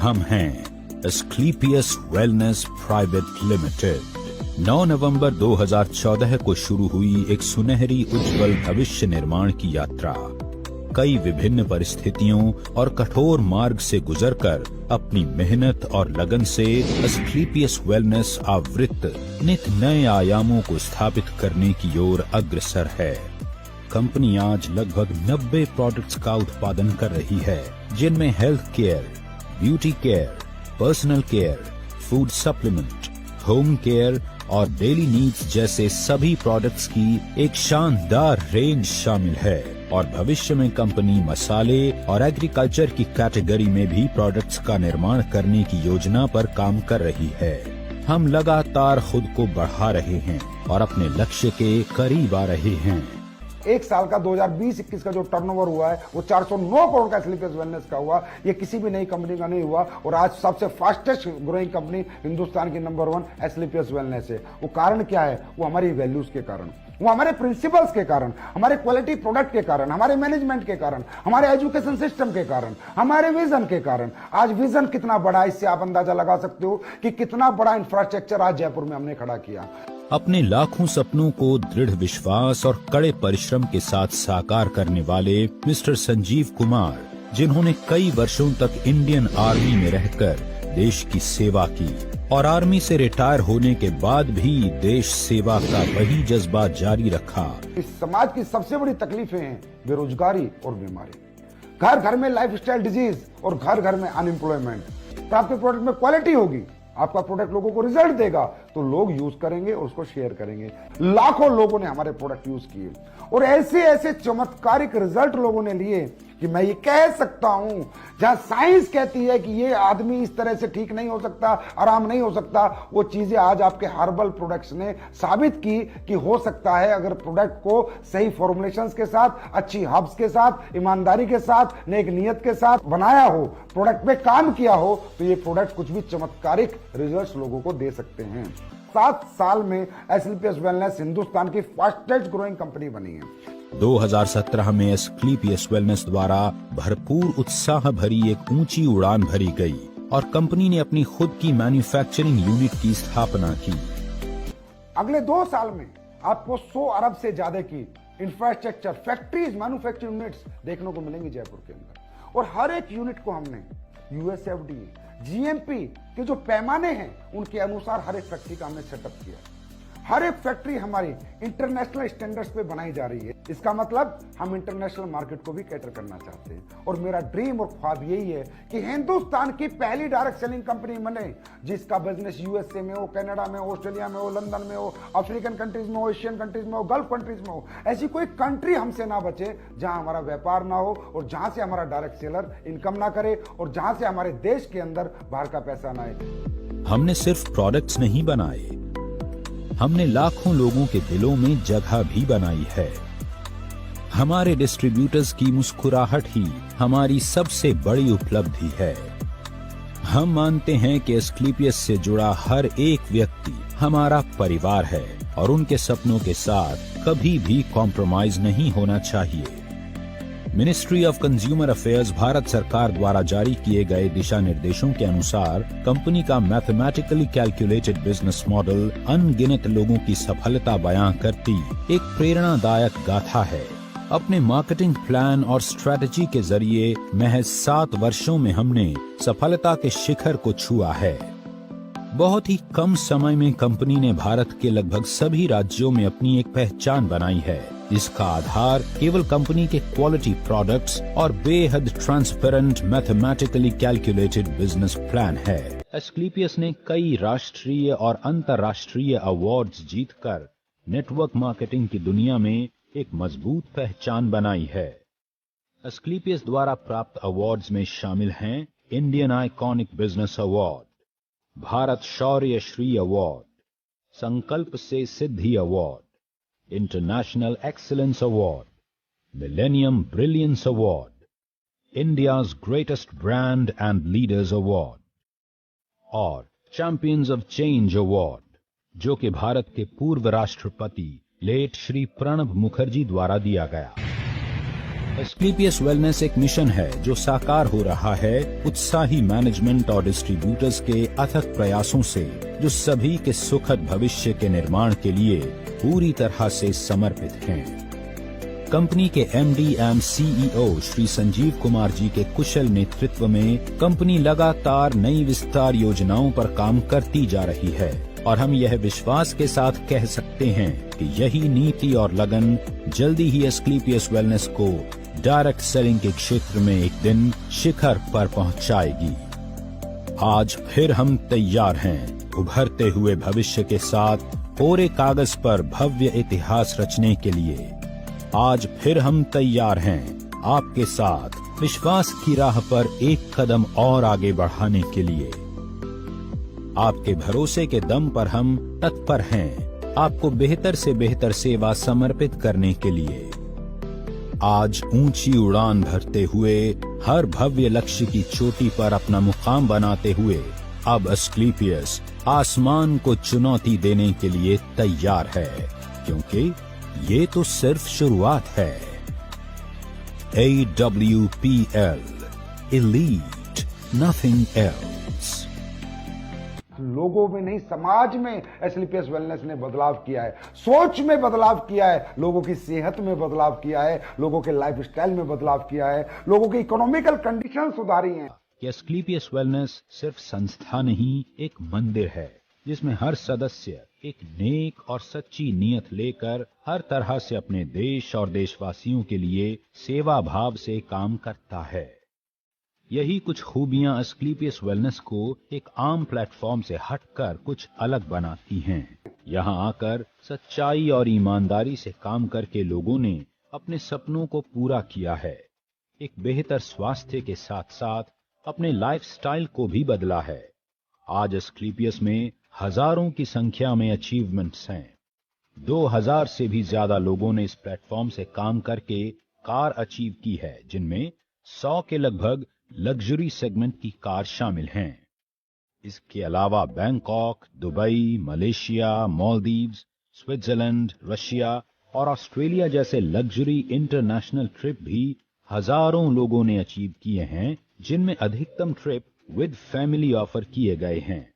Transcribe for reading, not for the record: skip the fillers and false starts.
हम हैं Asclepius wellness private limited. 9 नवंबर 2014 को शुरू हुई एक सुनहरी उज्जवल भविष्य निर्माण की यात्रा कई विभिन्न परिस्थितियों और कठोर मार्ग से गुजरकर अपनी मेहनत और लगन से एस्क्लेपियस वेलनेस आवृत्त नित नए आयामों को स्थापित करने की ओर अग्रसर है। कंपनी आज लगभग 90 प्रोडक्ट्स का उत्पादन कर रही है, जिनमें health care, beauty care, personal care, food supplement, home care और डेली नीड्स जैसे सभी प्रोडक्ट्स की एक शानदार रेंज शामिल है और भविष्य में कंपनी मसाले और एग्रीकल्चर की कैटेगरी में भी प्रोडक्ट्स का निर्माण करने की योजना पर काम कर रही है। हम लगातार खुद को बढ़ा रहे हैं और अपने लक्ष्य के करीब आ रहे हैं। एक साल का 2020-21 का जो टर्नओवर हुआ है वो 409 करोड़ का एस्क्लेपियस वेलनेस का हुआ। ये किसी भी नई कंपनी का नहीं हुआ और आज सबसे फास्टेस्ट ग्रोइंग कंपनी हिंदुस्तान की नंबर 1 एस्क्लेपियस वेलनेस है। वो कारण क्या है? वो हमारी वैल्यूज के कारण, वो हमारे प्रिंसिपल्स के कारण, हमारे क्वालिटी प्रोडक्ट के कारण, हमारे मैनेजमेंट के कारण, हमारे एजुकेशन सिस्टम के कारण, हमारे विजन के कारण। आज विजन कितना बड़ा है, इससे आप अंदाजा लगा सकते हो कि कितना बड़ा इंफ्रास्ट्रक्चर आज जयपुर में हमने खड़ा किया। अपने लाखों सपनों को दृढ़ विश्वास और कड़े परिश्रम के साथ साकार करने वाले मिस्टर संजीव कुमार, जिन्होंने कई वर्षों तक इंडियन आर्मी में रहकर देश की सेवा की और आर्मी से रिटायर होने के बाद भी देश सेवा का वही जज्बा जारी रखा। इस समाज की सबसे बड़ी तकलीफें हैं बेरोजगारी और बीमारी, घर घर में लाइफस्टाइल डिजीज और घर घर में अनएम्प्लॉयमेंट। तो आपके प्रोडक्ट में क्वालिटी होगी, आपका प्रोडक्ट लोगों को रिजल्ट देगा तो लोग यूज करेंगे और उसको शेयर करेंगे। लाखों लोगों ने हमारे प्रोडक्ट यूज किए और ऐसे ऐसे चमत्कारिक रिजल्ट लोगों ने लिए कि मैं ये कह सकता हूं, जहां साइंस कहती है कि ये आदमी इस तरह से ठीक नहीं हो सकता, आराम नहीं हो सकता, वो चीजें आज आपके हर्बल प्रोडक्ट्स ने साबित की कि हो सकता है। अगर प्रोडक्ट को सही फॉर्मुलेशंस के साथ, अच्छी हर्ब्स के साथ, ईमानदारी के साथ, नेक नियत के साथ बनाया हो, प्रोडक्ट पे काम किया हो, तो ये प्रोडक्ट कुछ भी चमत्कारिक रिजल्ट्स लोगों को दे सकते हैं। 7 साल में एस्क्लेपियस वेलनेस हिंदुस्तान की फास्टेस्ट ग्रोइंग कंपनी बनी है। 2017 में एस्क्लेपियस वेलनेस द्वारा भरपूर उत्साह भरी एक ऊंची उड़ान भरी गई और कंपनी ने अपनी खुद की मैन्युफैक्चरिंग यूनिट की स्थापना की। अगले 2 साल में आपको 100 अरब से ज्यादा की इंफ्रास्ट्रक्चर, फैक्ट्रीज, मैन्युफैक्चरिंग यूनिट्स देखने को मिलेंगी जयपुर के अंदर और हर एक यूनिट को हमने यूएसएफडी, जीएमपी के जो पैमाने हैं उनके अनुसार हर एक फैक्ट्री का हमने सेटअप किया। हर एक फैक्ट्री हमारी इंटरनेशनल स्टैंडर्ड्स पे बनाई जा रही है। इसका मतलब हम इंटरनेशनल मार्केट को भी कैटर करना चाहते हैं और मेरा ड्रीम और ख्वाब यही है कि हिंदुस्तान की पहली डायरेक्ट सेलिंग कंपनी बने जिसका बिजनेस यूएसए में हो, कनाडा में हो, ऑस्ट्रेलिया में हो, लंदन में हो, अफ्रीकन कंट्रीज में हो, एशियन कंट्रीज में हो, गल्फ कंट्रीज में हो। ऐसी कोई कंट्री हमसे ना बचे जहां हमारा व्यापार ना हो और जहां से हमारा डायरेक्ट सेलर इनकम ना करे और जहां से हमारे देश के अंदर बाहर का पैसा ना आए। हमने सिर्फ प्रोडक्ट्स नहीं बनाए, हमने लाखों लोगों के दिलों में जगह भी बनाई है। हमारे डिस्ट्रीब्यूटर्स की मुस्कुराहट ही हमारी सबसे बड़ी उपलब्धि है। हम मानते हैं कि एस्क्लेपियस से जुड़ा हर एक व्यक्ति हमारा परिवार है और उनके सपनों के साथ कभी भी कॉम्प्रोमाइज नहीं होना चाहिए। Ministry of consumer affairs Bharat सरकार द्वारा जारी किए गए दिशा निर्देशों के अनुसार कंपनी का मैथमेटिकली कैलकुलेटेड बिजनेस मॉडल अनगिनत लोगों की सफलता बयां करती एक प्रेरणादायक गाथा है। अपने मार्केटिंग प्लान और स्ट्रेटजी के जरिए महज 7 वर्षों में हमने सफलता के शिखर को छुआ है। बहुत ही कम समय में कंपनी ने भारत के लगभग सभी राज्यों में अपनी एक पहचान बनाई है। इसका आधार केवल कंपनी के क्वालिटी प्रोडक्ट्स और बेहद transparent mathematically calculated business plan है। एस्क्लेपियस ने कई राष्ट्रीय और अंतर्राष्ट्रीय अवार्ड्स जीतकर नेटवर्क मार्केटिंग की दुनिया में एक मजबूत पहचान बनाई है। एस्क्लेपियस द्वारा प्राप्त अवार्ड्स में शामिल हैं Indian iconic business award, Bharat Shaurya Shri award, Sankalp se Siddhi award, international excellence award, millennium brilliance award, India's greatest brand and leaders award और चैंपियंस ऑफ चेंज अवार्ड, जो कि भारत के पूर्व राष्ट्रपति लेट श्री प्रणब मुखर्जी द्वारा दिया गया। एस्क्लेपियस वेलनेस एक मिशन है जो साकार हो रहा है उत्साही मैनेजमेंट और डिस्ट्रीब्यूटर्स के अथक प्रयासों से, जो सभी के सुखद भविष्य के निर्माण के लिए पूरी तरह से समर्पित हैं। कंपनी के MD and CEO Shri Sanjeev Kumar ji के कुशल नेतृत्व में कंपनी लगातार नई विस्तार योजनाओं पर काम करती जा रही है और हम यह विश्वास के साथ कह सकते हैं कि यही नीति और लगन जल्दी ही एस्क्लेपियस वेलनेस को डायरेक्ट सेलिंग के क्षेत्र में एक दिन शिखर पर पहुंचाएगी। आज फिर हम तैयार हैं उभरते हुए भविष्य के साथ कोरे कागज पर भव्य इतिहास रचने के लिए। आज फिर हम तैयार हैं आपके साथ विश्वास की राह पर एक कदम और आगे बढ़ाने के लिए। आपके भरोसे के दम पर हम तत्पर हैं आपको बेहतर से बेहतर सेवा समर्पित करने के लिए। आज ऊंची उड़ान भरते हुए हर भव्य लक्ष्य की चोटी पर अपना मुकाम बनाते हुए अब एस्क्लेपियस आसमान को चुनौती देने के लिए तैयार है, क्योंकि ये तो सिर्फ शुरुआत है। AWPL Elite, nothing else। लोगों में नहीं, समाज में एस्क्लेपियस वेलनेस ने बदलाव किया है, सोच में बदलाव किया है, लोगों की सेहत में बदलाव किया है, लोगों के लाइफस्टाइल में बदलाव किया है, लोगों की इकोनॉमिकल कंडीशन सुधारी हैं। एस्क्लेपियस वेलनेस सिर्फ संस्था नहीं, एक मंदिर है जिसमें हर सदस्य एक नेक और सच्ची नीयत लेकर हर तरह से अपने देश और देशवासियों के लिए सेवा भाव से काम करता है। यही कुछ खूबियां एस्क्लेपियस वेलनेस को एक आम प्लेटफॉर्म से हटकर कुछ अलग बनाती हैं। यहां आकर सच्चाई और ईमानदारी से काम करके लोगों ने अपने सपनों को पूरा किया है। एक बेहतर स्वास्थ्य के साथ साथ अपने लाइफस्टाइल को भी बदला है। आज एस्क्लेपियस में हजारों की संख्या में अचीवमेंट्स हैं। 2000 से भी ज्यादा लोगों ने इस प्लेटफॉर्म से काम करके कार अचीव की है, जिनमें 100 के लगभग लग्जरी सेगमेंट की कार शामिल हैं। इसके अलावा Bangkok, Dubai, Malaysia, Maldives, Switzerland, Russia और ऑस्ट्रेलिया जैसे लग्जरी इंटरनेशनल ट्रिप भी हजारों लोगों ने अचीव किए हैं, जिनमें अधिकतम ट्रिप विद फैमिली ऑफर किए गए हैं।